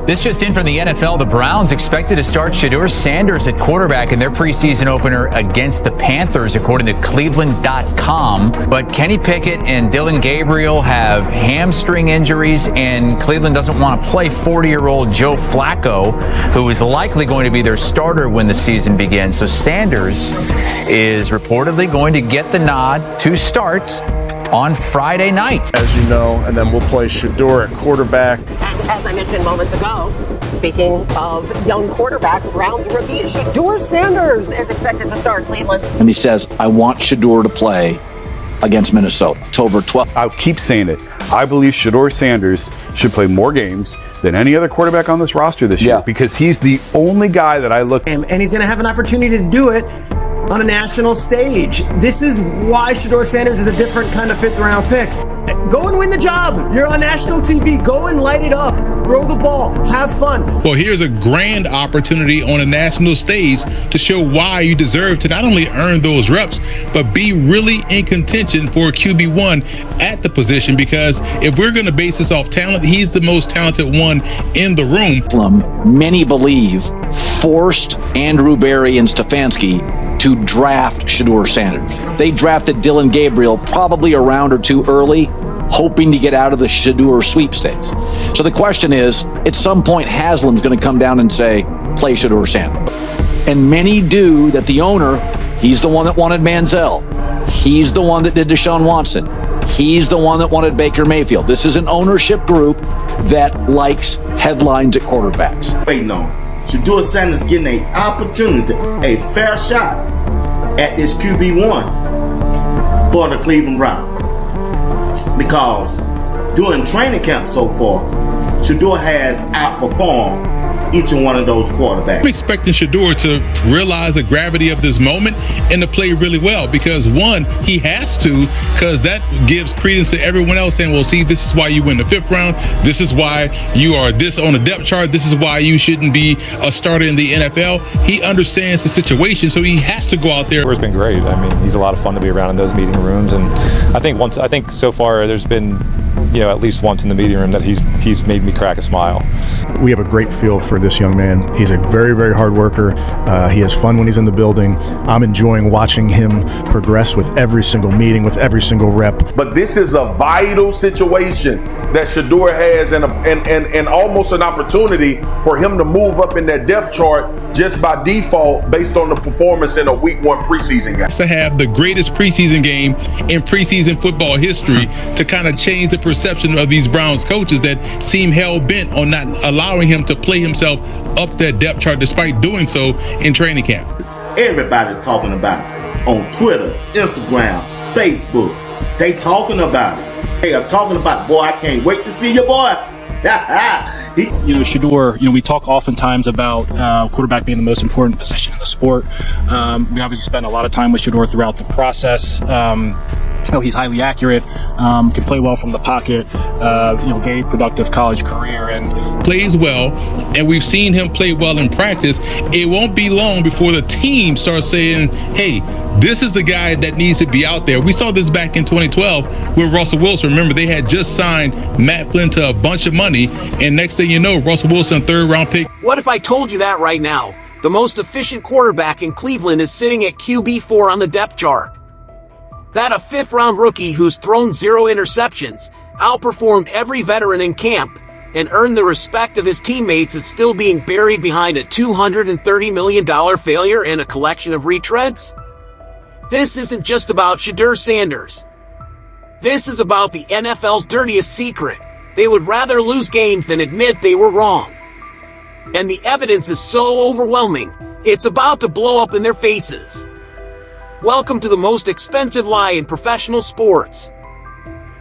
This just in from the NFL. The Browns expected to start Shedeur Sanders at quarterback in their preseason opener against the Panthers, according to Cleveland.com. But Kenny Pickett and Dillon Gabriel have hamstring injuries, and Cleveland doesn't want to play 40-year-old Joe Flacco, who is likely going to be their starter when the season begins. So Sanders is reportedly going to get the nod to start on Friday night. As you know, and then we'll play Shedeur at quarterback. As I mentioned moments ago, speaking of young quarterbacks, Browns rookie Deshaun Sanders is expected to start Cleveland. And he says, I want Shedeur to play against Minnesota. October 12th. I'll keep saying it. I believe Shedeur Sanders should play more games than any other quarterback on this roster this year, because he's the only guy that I look at. And he's going to have an opportunity to do it on a national stage. This is why Shedeur Sanders is a different kind of fifth-round pick. Go and win the job. You're on national TV. Go and light it up. Throw the ball. Have fun. Well, here's a grand opportunity on a national stage to show why you deserve to not only earn those reps, but be really in contention for QB1 at the position. Because if we're going to base this off talent, he's the most talented one in the room. Many believe forced Andrew Berry and Stefanski to draft Shedeur Sanders. They drafted Dillon Gabriel probably a round or two early, hoping to get out of the Shedeur sweepstakes. So the question is, at some point, Haslam's going to come down and say, play Shedeur Sanders. And many do that the owner, he's the one that wanted Manziel. He's the one that did Deshaun Watson. He's the one that wanted Baker Mayfield. This is an ownership group that likes headlines at quarterbacks. Wait, no. Shedeur Sanders getting an opportunity, a fair shot at this QB1 for the Cleveland Browns. Because during training camp so far, Shedeur has outperformed each and one of those quarterbacks. I'm expecting Shedeur to realize the gravity of this moment and to play really well, because one, he has to, because that gives credence to everyone else saying, well, see, this is why you win the fifth round. This is why you are this on the depth chart. This is why you shouldn't be a starter in the NFL. He understands the situation, so he has to go out there. It's been great. I mean, he's a lot of fun to be around in those meeting rooms, and I think so far there's been, at least once in the meeting room that he's made me crack a smile. We have a great feel for this young man. He's a very, very hard worker. He has fun when he's in the building. I'm enjoying watching him progress with every single meeting, with every single rep. But this is a vital situation that Shedeur has, and almost an opportunity for him to move up in that depth chart just by default based on the performance in a week 1 preseason game. To have the greatest preseason game in preseason football history to kind of change the perception of these Browns coaches that seem hell-bent on not allowing him to play himself up that depth chart despite doing so in training camp. Everybody's talking about it on Twitter, Instagram, Facebook. They talking about it. They are talking about, boy, I can't wait to see your boy. Shedeur, we talk oftentimes about quarterback being the most important position in the sport. We obviously spend a lot of time with Shedeur throughout the process. He's highly accurate, can play well from the pocket, very productive college career, and plays well, and we've seen him play well in practice. It won't be long before the team starts saying, hey, this is the guy that needs to be out there. We saw this back in 2012 with Russell Wilson. Remember, they had just signed Matt Flynn to a bunch of money, and next thing you know, Russell Wilson, 3rd-round pick. What if I told you that right now? The most efficient quarterback in Cleveland is sitting at QB4 on the depth chart. That a 5th-round rookie who's thrown 0 interceptions, outperformed every veteran in camp, and earned the respect of his teammates is still being buried behind a $230 million failure and a collection of retreads? This isn't just about Shedeur Sanders. This is about the NFL's dirtiest secret. They would rather lose games than admit they were wrong. And the evidence is so overwhelming, it's about to blow up in their faces. Welcome to the most expensive lie in professional sports.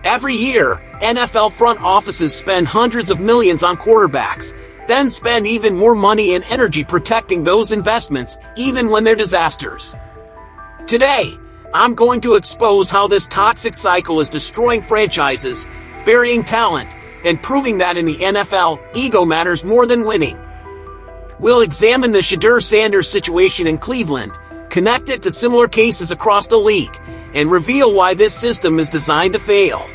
Every year, NFL front offices spend hundreds of millions on quarterbacks, then spend even more money and energy protecting those investments, even when they're disasters. Today, I'm going to expose how this toxic cycle is destroying franchises, burying talent, and proving that in the NFL, ego matters more than winning. We'll examine the Shedeur Sanders situation in Cleveland, connect it to similar cases across the league, and reveal why this system is designed to fail.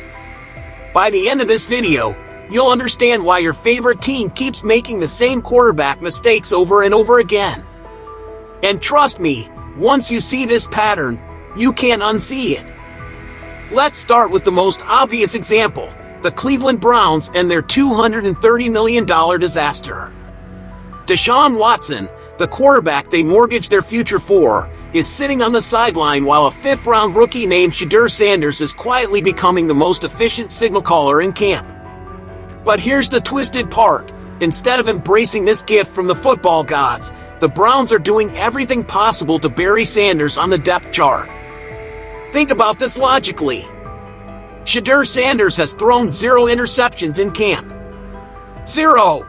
By the end of this video, you'll understand why your favorite team keeps making the same quarterback mistakes over and over again. And trust me, once you see this pattern, you can't unsee it. Let's start with the most obvious example, the Cleveland Browns and their $230 million disaster. Deshaun Watson, the quarterback they mortgaged their future for, is sitting on the sideline while a fifth-round rookie named Shedeur Sanders is quietly becoming the most efficient signal caller in camp. But here's the twisted part. Instead of embracing this gift from the football gods, the Browns are doing everything possible to bury Sanders on the depth chart. Think about this logically. Shedeur Sanders has thrown 0 interceptions in camp. 0.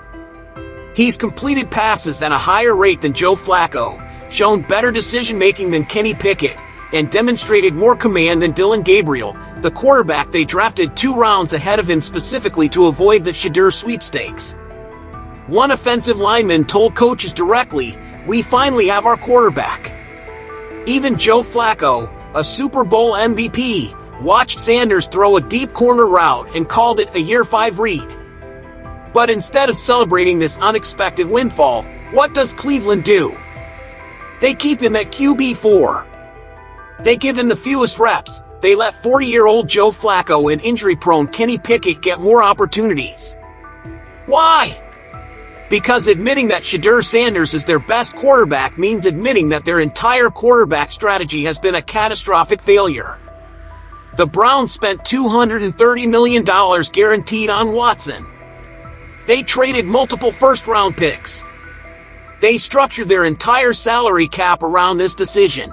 He's completed passes at a higher rate than Joe Flacco, shown better decision-making than Kenny Pickett, and demonstrated more command than Dillon Gabriel, the quarterback they drafted 2 rounds ahead of him specifically to avoid the Shedeur sweepstakes. One offensive lineman told coaches directly, "We finally have our quarterback." Even Joe Flacco, a Super Bowl MVP, watched Sanders throw a deep corner route and called it a Year 5 read. But instead of celebrating this unexpected windfall, what does Cleveland do? They keep him at QB4. They give him the fewest reps. They let 40-year-old Joe Flacco and injury-prone Kenny Pickett get more opportunities. Why? Because admitting that Shedeur Sanders is their best quarterback means admitting that their entire quarterback strategy has been a catastrophic failure. The Browns spent $230 million guaranteed on Watson. They traded multiple first-round picks. They structured their entire salary cap around this decision.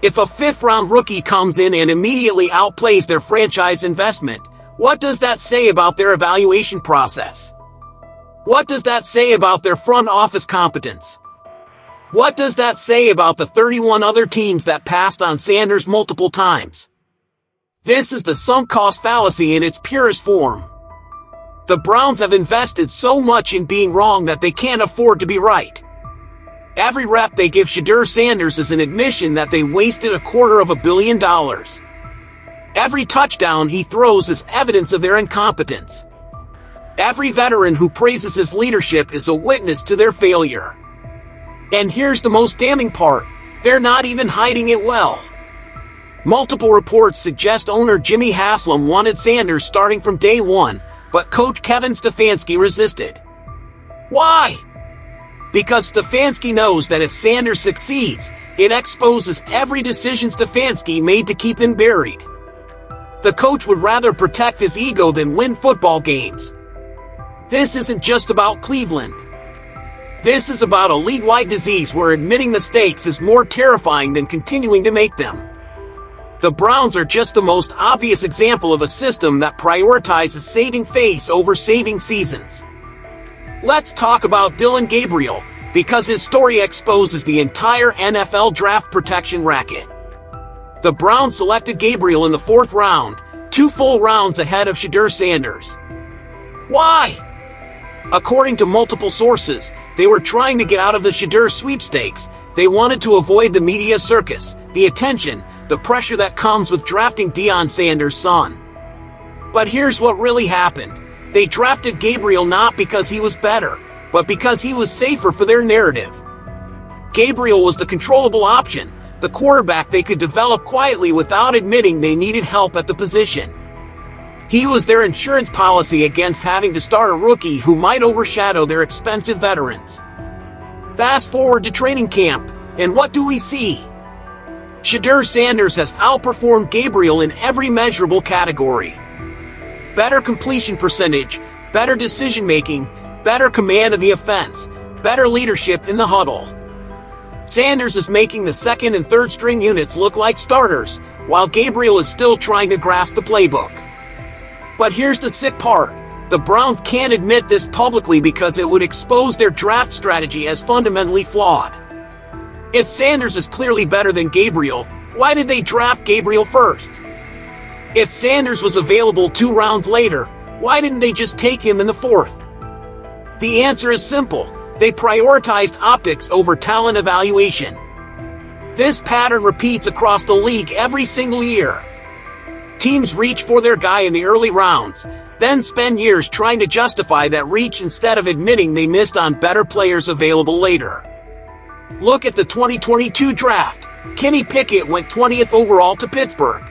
If a fifth-round rookie comes in and immediately outplays their franchise investment, what does that say about their evaluation process? What does that say about their front office competence? What does that say about the 31 other teams that passed on Sanders multiple times? This is the sunk cost fallacy in its purest form. The Browns have invested so much in being wrong that they can't afford to be right. Every rep they give Shedeur Sanders is an admission that they wasted $250 million. Every touchdown he throws is evidence of their incompetence. Every veteran who praises his leadership is a witness to their failure. And here's the most damning part, they're not even hiding it well. Multiple reports suggest owner Jimmy Haslam wanted Sanders starting from day one, but coach Kevin Stefanski resisted. Why? Because Stefanski knows that if Sanders succeeds, it exposes every decision Stefanski made to keep him buried. The coach would rather protect his ego than win football games. This isn't just about Cleveland. This is about a league-wide disease where admitting mistakes is more terrifying than continuing to make them. The Browns are just the most obvious example of a system that prioritizes saving face over saving seasons. Let's talk about Dillon Gabriel, because his story exposes the entire NFL draft protection racket. The Browns selected Gabriel in the 4th round, 2 full rounds ahead of Shedeur Sanders. Why? According to multiple sources, they were trying to get out of the Shedeur sweepstakes. They wanted to avoid the media circus, the attention, the pressure that comes with drafting Deion Sanders' son. But here's what really happened. They drafted Gabriel not because he was better, but because he was safer for their narrative. Gabriel was the controllable option, the quarterback they could develop quietly without admitting they needed help at the position. He was their insurance policy against having to start a rookie who might overshadow their expensive veterans. Fast forward to training camp, and what do we see? Shedeur Sanders has outperformed Gabriel in every measurable category. Better completion percentage, better decision-making, better command of the offense, better leadership in the huddle. Sanders is making the 2nd and 3rd string units look like starters, while Gabriel is still trying to grasp the playbook. But here's the sick part. The Browns can't admit this publicly because it would expose their draft strategy as fundamentally flawed. If Sanders is clearly better than Gabriel, why did they draft Gabriel first? If Sanders was available 2 rounds later, why didn't they just take him in the 4th? The answer is simple. They prioritized optics over talent evaluation. This pattern repeats across the league every single year. Teams reach for their guy in the early rounds, then spend years trying to justify that reach instead of admitting they missed on better players available later. Look at the 2022 draft. Kenny Pickett went 20th overall to Pittsburgh.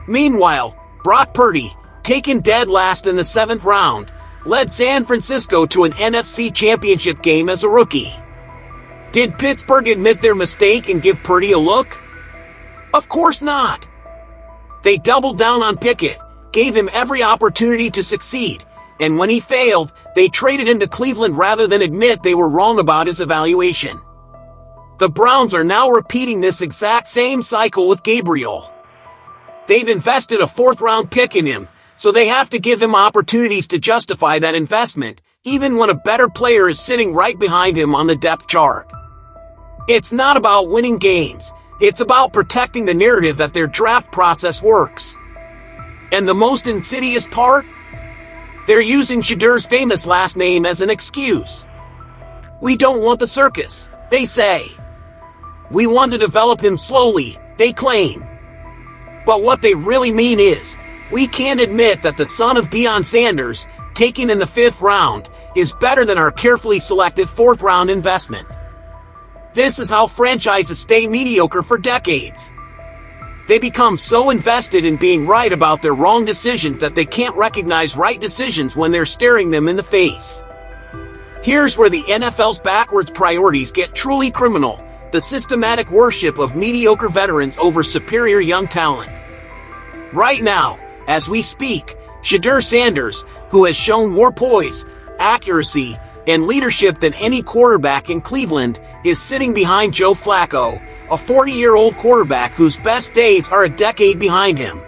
Meanwhile, Brock Purdy, taken dead last in the 7th round, led San Francisco to an NFC Championship game as a rookie. Did Pittsburgh admit their mistake and give Purdy a look? Of course not. They doubled down on Pickett, gave him every opportunity to succeed, and when he failed, they traded him to Cleveland rather than admit they were wrong about his evaluation. The Browns are now repeating this exact same cycle with Gabriel. They've invested a 4th-round pick in him, so they have to give him opportunities to justify that investment, even when a better player is sitting right behind him on the depth chart. It's not about winning games, it's about protecting the narrative that their draft process works. And the most insidious part? They're using Shedeur's famous last name as an excuse. We don't want the circus, they say. We want to develop him slowly, they claim. But what they really mean is, we can't admit that the son of Deshaun Sanders, taken in the 5th round, is better than our carefully selected 4th-round investment. This is how franchises stay mediocre for decades. They become so invested in being right about their wrong decisions that they can't recognize right decisions when they're staring them in the face. Here's where the NFL's backwards priorities get truly criminal: the systematic worship of mediocre veterans over superior young talent. Right now, as we speak, Shedeur Sanders, who has shown more poise, accuracy, and leadership than any quarterback in Cleveland, is sitting behind Joe Flacco, a 40-year-old quarterback whose best days are a decade behind him.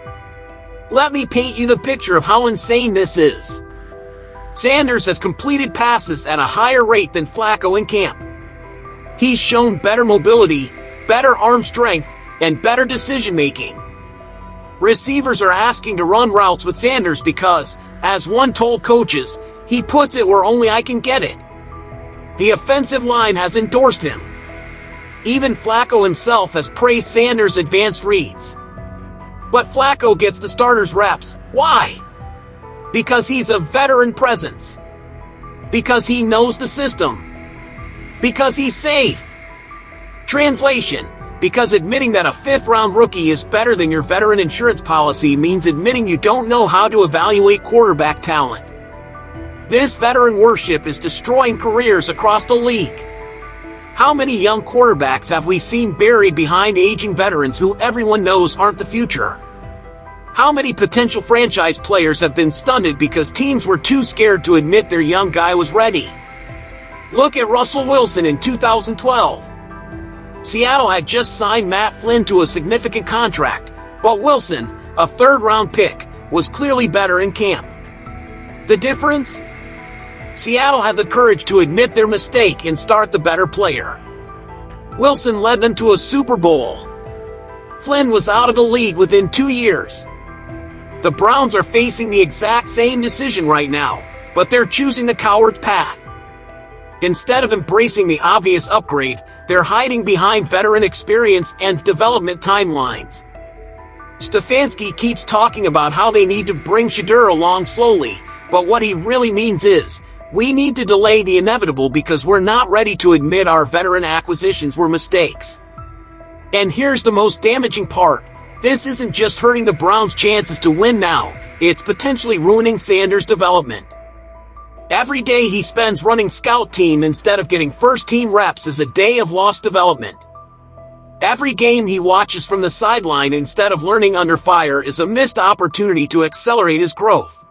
Let me paint you the picture of how insane this is. Sanders has completed passes at a higher rate than Flacco in camp. He's shown better mobility, better arm strength, and better decision-making. Receivers are asking to run routes with Sanders because, as one told coaches, he puts it where only I can get it. The offensive line has endorsed him. Even Flacco himself has praised Sanders' advanced reads. But Flacco gets the starters' reps. Why? Because he's a veteran presence. Because he knows the system. Because he's safe. Translation: because admitting that a 5th-round rookie is better than your veteran insurance policy means admitting you don't know how to evaluate quarterback talent. This veteran worship is destroying careers across the league. How many young quarterbacks have we seen buried behind aging veterans who everyone knows aren't the future? How many potential franchise players have been stunned because teams were too scared to admit their young guy was ready? Look at Russell Wilson in 2012. Seattle had just signed Matt Flynn to a significant contract, but Wilson, a 3rd-round pick, was clearly better in camp. The difference? Seattle had the courage to admit their mistake and start the better player. Wilson led them to a Super Bowl. Flynn was out of the league within 2 years. The Browns are facing the exact same decision right now, but they're choosing the coward's path. Instead of embracing the obvious upgrade, they're hiding behind veteran experience and development timelines. Stefanski keeps talking about how they need to bring Shedeur along slowly, but what he really means is, we need to delay the inevitable because we're not ready to admit our veteran acquisitions were mistakes. And here's the most damaging part. This isn't just hurting the Browns' chances to win now, it's potentially ruining Sanders' development. Every day he spends running scout team instead of getting first-team reps is a day of lost development. Every game he watches from the sideline instead of learning under fire is a missed opportunity to accelerate his growth.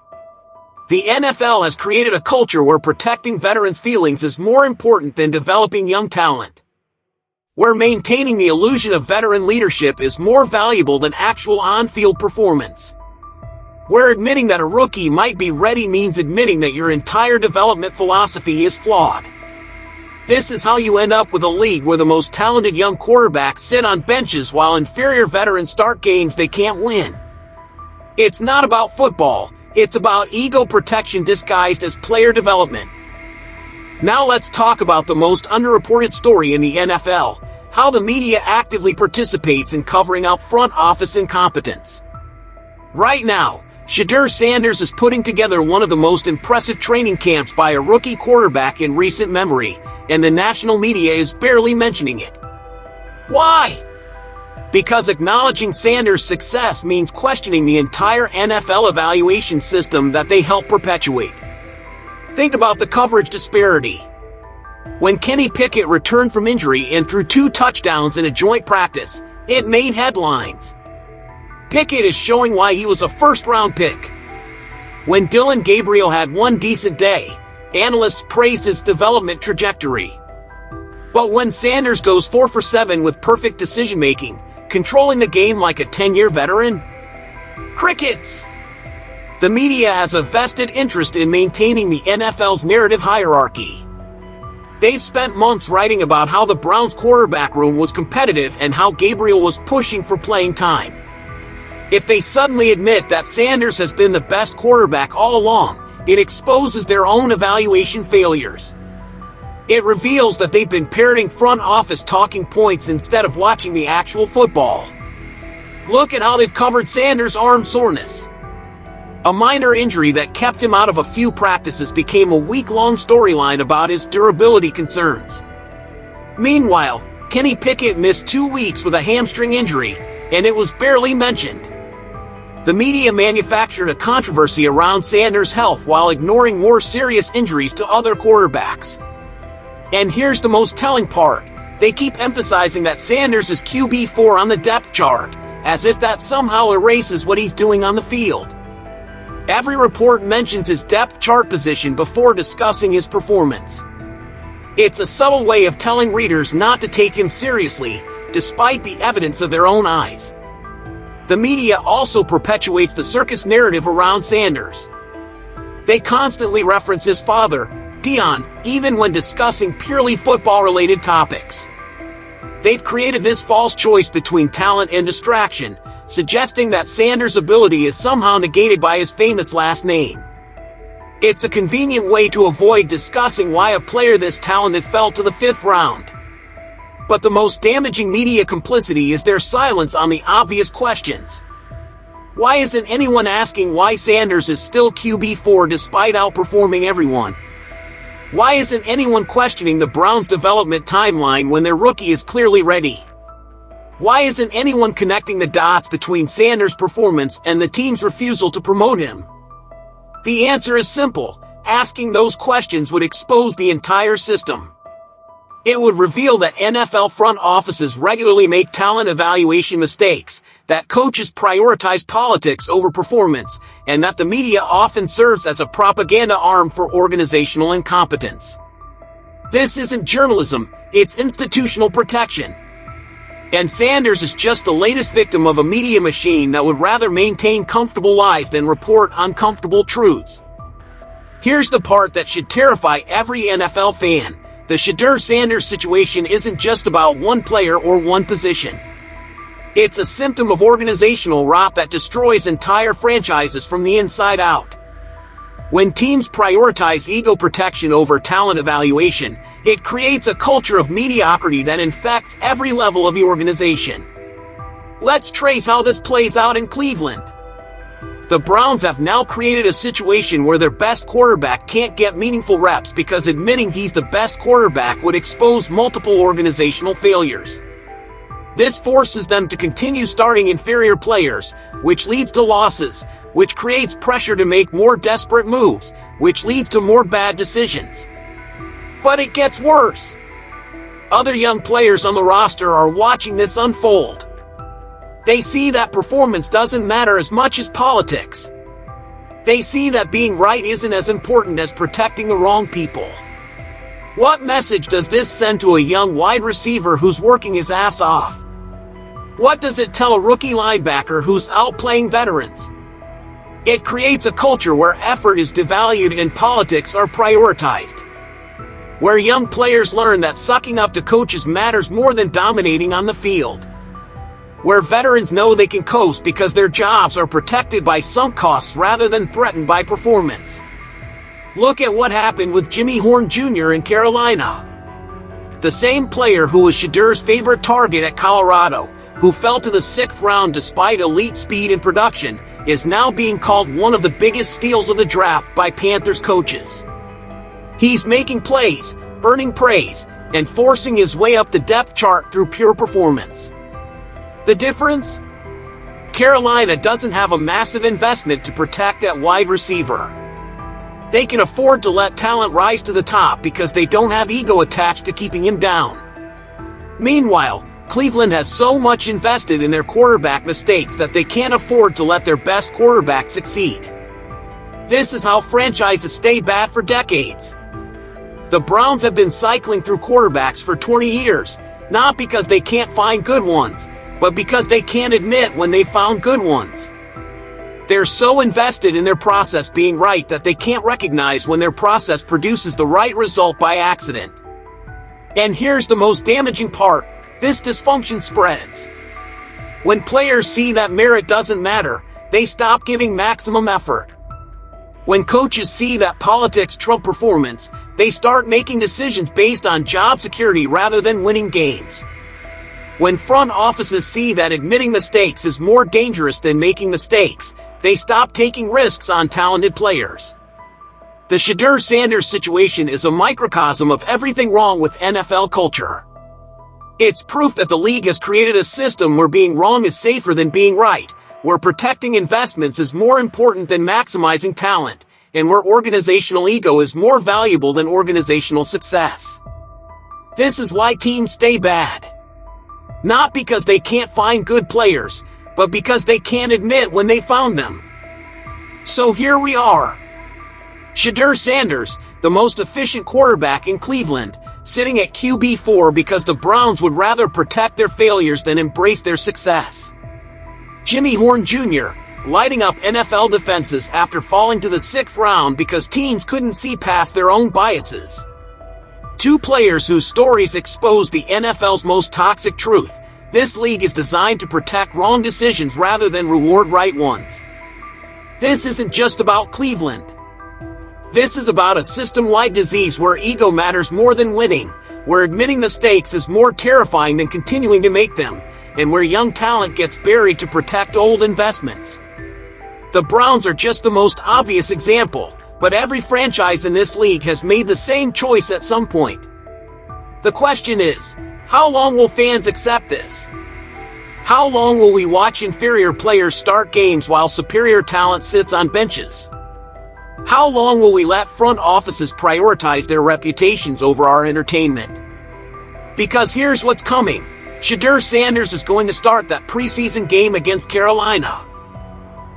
The NFL has created a culture where protecting veterans' feelings is more important than developing young talent. Where maintaining the illusion of veteran leadership is more valuable than actual on-field performance. Where admitting that a rookie might be ready means admitting that your entire development philosophy is flawed. This is how you end up with a league where the most talented young quarterbacks sit on benches while inferior veterans start games they can't win. It's not about football. It's about ego protection disguised as player development. Now let's talk about the most underreported story in the NFL, how the media actively participates in covering up front office incompetence. Right now, Shedeur Sanders is putting together one of the most impressive training camps by a rookie quarterback in recent memory, and the national media is barely mentioning it. Why? Because acknowledging Sanders' success means questioning the entire NFL evaluation system that they help perpetuate. Think about the coverage disparity. When Kenny Pickett returned from injury and threw 2 touchdowns in a joint practice, it made headlines. Pickett is showing why he was a first-round pick. When Dillon Gabriel had one decent day, analysts praised his development trajectory. But when Sanders goes 4 for 7 with perfect decision-making, controlling the game like a 10-year veteran? Crickets! The media has a vested interest in maintaining the NFL's narrative hierarchy. They've spent months writing about how the Browns' quarterback room was competitive and how Gabriel was pushing for playing time. If they suddenly admit that Sanders has been the best quarterback all along, it exposes their own evaluation failures. It reveals that they've been parroting front office talking points instead of watching the actual football. Look at how they've covered Sanders' arm soreness. A minor injury that kept him out of a few practices became a week-long storyline about his durability concerns. Meanwhile, Kenny Pickett missed 2 weeks with a hamstring injury, and it was barely mentioned. The media manufactured a controversy around Sanders' health while ignoring more serious injuries to other quarterbacks. And here's the most telling part. They keep emphasizing that Sanders is QB4 on the depth chart, as if that somehow erases what he's doing on the field. Every report mentions his depth chart position before discussing his performance. It's a subtle way of telling readers not to take him seriously, despite the evidence of their own eyes. The media also perpetuates the circus narrative around Sanders. They constantly reference his father, Dion, even when discussing purely football-related topics. They've created this false choice between talent and distraction, suggesting that Sanders' ability is somehow negated by his famous last name. It's a convenient way to avoid discussing why a player this talented fell to the 5th round. But the most damaging media complicity is their silence on the obvious questions. Why isn't anyone asking why Sanders is still QB4 despite outperforming everyone? Why isn't anyone questioning the Browns' development timeline when their rookie is clearly ready? Why isn't anyone connecting the dots between Sanders' performance and the team's refusal to promote him? The answer is simple. Asking those questions would expose the entire system. It would reveal that NFL front offices regularly make talent evaluation mistakes, that coaches prioritize politics over performance, and that the media often serves as a propaganda arm for organizational incompetence. This isn't journalism, it's institutional protection. And Sanders is just the latest victim of a media machine that would rather maintain comfortable lies than report uncomfortable truths. Here's the part that should terrify every NFL fan. The Shedeur Sanders situation isn't just about one player or one position. It's a symptom of organizational rot that destroys entire franchises from the inside out. When teams prioritize ego protection over talent evaluation, it creates a culture of mediocrity that infects every level of the organization. Let's trace how this plays out in Cleveland. The Browns have now created a situation where their best quarterback can't get meaningful reps because admitting he's the best quarterback would expose multiple organizational failures. This forces them to continue starting inferior players, which leads to losses, which creates pressure to make more desperate moves, which leads to more bad decisions. But it gets worse. Other young players on the roster are watching this unfold. They see that performance doesn't matter as much as politics. They see that being right isn't as important as protecting the wrong people. What message does this send to a young wide receiver who's working his ass off? What does it tell a rookie linebacker who's outplaying veterans? It creates a culture where effort is devalued and politics are prioritized. Where young players learn that sucking up to coaches matters more than dominating on the field. Where veterans know they can coast because their jobs are protected by sunk costs rather than threatened by performance. Look at what happened with Jimmy Horn Jr. in Carolina. The same player who was Shedeur's favorite target at Colorado, who fell to the 6th round despite elite speed and production, is now being called one of the biggest steals of the draft by Panthers coaches. He's making plays, earning praise, and forcing his way up the depth chart through pure performance. The difference? Carolina doesn't have a massive investment to protect at wide receiver. They can afford to let talent rise to the top because they don't have ego attached to keeping him down. Meanwhile, Cleveland has so much invested in their quarterback mistakes that they can't afford to let their best quarterback succeed. This is how franchises stay bad for decades. The Browns have been cycling through quarterbacks for 20 years, not because they can't find good ones, but because they can't admit when they found good ones. They're so invested in their process being right that they can't recognize when their process produces the right result by accident. And here's the most damaging part: this dysfunction spreads. When players see that merit doesn't matter, they stop giving maximum effort. When coaches see that politics trump performance, they start making decisions based on job security rather than winning games. When front offices see that admitting mistakes is more dangerous than making mistakes, they stop taking risks on talented players. The Shedeur Sanders situation is a microcosm of everything wrong with NFL culture. It's proof that the league has created a system where being wrong is safer than being right, where protecting investments is more important than maximizing talent, and where organizational ego is more valuable than organizational success. This is why teams stay bad. Not because they can't find good players, but because they can't admit when they found them. So here we are. Shedeur Sanders, the most efficient quarterback in Cleveland, sitting at QB4 because the Browns would rather protect their failures than embrace their success. Jimmy Horn Jr., lighting up NFL defenses after falling to the 6th round because teams couldn't see past their own biases. Two players whose stories expose the NFL's most toxic truth: this league is designed to protect wrong decisions rather than reward right ones. This isn't just about Cleveland. This is about a system-wide disease where ego matters more than winning, where admitting mistakes is more terrifying than continuing to make them, and where young talent gets buried to protect old investments. The Browns are just the most obvious example, but every franchise in this league has made the same choice at some point. The question is, how long will fans accept this? How long will we watch inferior players start games while superior talent sits on benches? How long will we let front offices prioritize their reputations over our entertainment? Because here's what's coming. Shedeur Sanders is going to start that preseason game against Carolina.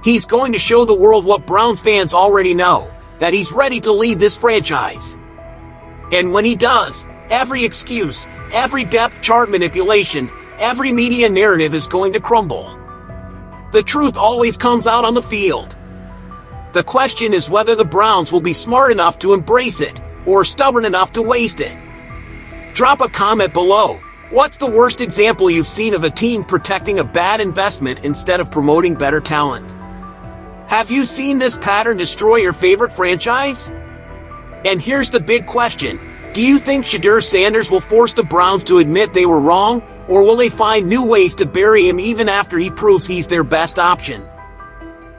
He's going to show the world what Browns fans already know, that he's ready to lead this franchise. And when he does, every excuse, every depth chart manipulation, every media narrative is going to crumble. The truth always comes out on the field. The question is whether the Browns will be smart enough to embrace it, or stubborn enough to waste it. Drop a comment below. What's the worst example you've seen of a team protecting a bad investment instead of promoting better talent? Have you seen this pattern destroy your favorite franchise? And here's the big question. Do you think Shedeur Sanders will force the Browns to admit they were wrong, or will they find new ways to bury him even after he proves he's their best option?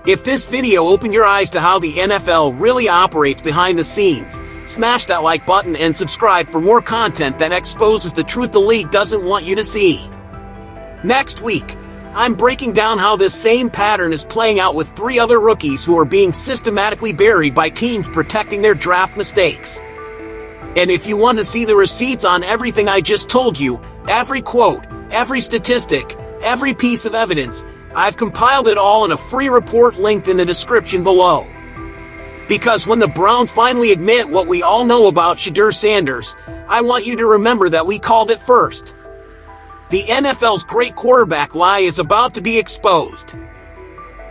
If this video opened your eyes to how the NFL really operates behind the scenes, smash that like button and subscribe for more content that exposes the truth the league doesn't want you to see. Next week, I'm breaking down how this same pattern is playing out with 3 other rookies who are being systematically buried by teams protecting their draft mistakes. And if you want to see the receipts on everything I just told you, every quote, every statistic, every piece of evidence, I've compiled it all in a free report linked in the description below. Because when the Browns finally admit what we all know about Shedeur Sanders, I want you to remember that we called it first. The NFL's great quarterback lie is about to be exposed.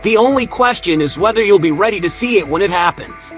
The only question is whether you'll be ready to see it when it happens.